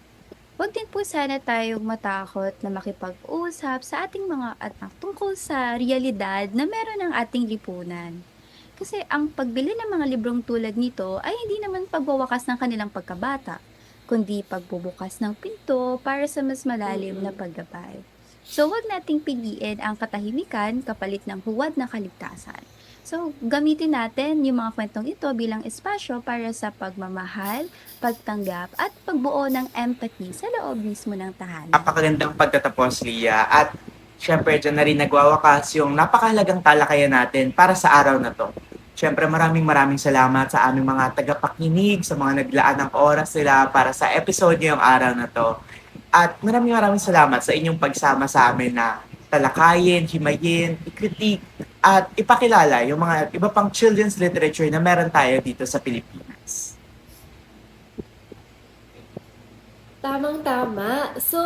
wag din po sana tayong matakot na makipag-usap sa ating mga anak tungkol sa realidad na meron ng ating lipunan. Kasi ang pagbili ng mga librong tulad nito ay hindi naman pagwawakas ng kanilang pagkabata, kundi pagbubukas ng pinto para sa mas malalim na paggabay. So, wag nating piliin ang katahimikan kapalit ng huwad na kaligtasan. So, gamitin natin yung mga kwentong ito bilang espasyo para sa pagmamahal, pagtanggap, at pagbuo ng empathy sa loob mismo ng tahanan. Napakagandang pagtatapos, Lia. At syempre, dyan na rin nagwawakas yung napakahalagang talakayan natin para sa araw na to. Syempre, maraming salamat sa aming mga tagapakinig, sa mga naglaan ng oras nila para sa episode ngayong araw na to. At maraming salamat sa inyong pagsama sa amin na talakayin, himayin, i-critique, at ipakilala yung mga iba pang children's literature na meron tayo dito sa Pilipinas. Tamang-tama. So,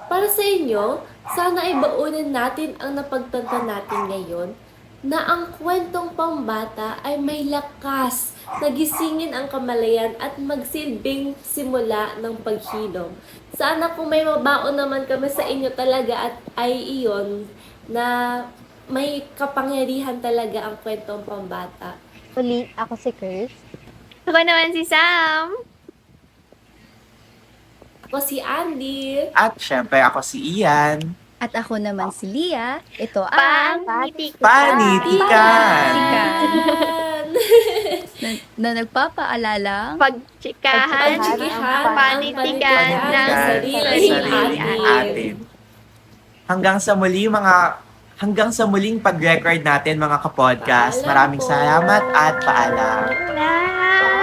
para sa inyo, sana ay baunin natin ang napagtanto natin ngayon na ang kwentong pambata ay may lakas na gisingin ang kamalayan at magsilbing simula ng paghilom. Sana kung may mabaon naman kami sa inyo talaga at ay iyon na may kapangyarihan talaga ang kwentong pambata. Uli, ako si Chris. Ako naman si Sam. Ako si Andy. At syempre, ako si Ian. At ako naman si Lia. Ito ang Panitikan! na nagpapaalalang Pagtsikahan, Pagtsikihan, panitikan ng ng sarili atin. Hanggang sa muling pag-record natin mga kapodcast. Paalam Maraming po. salamat at paalam. Lahat.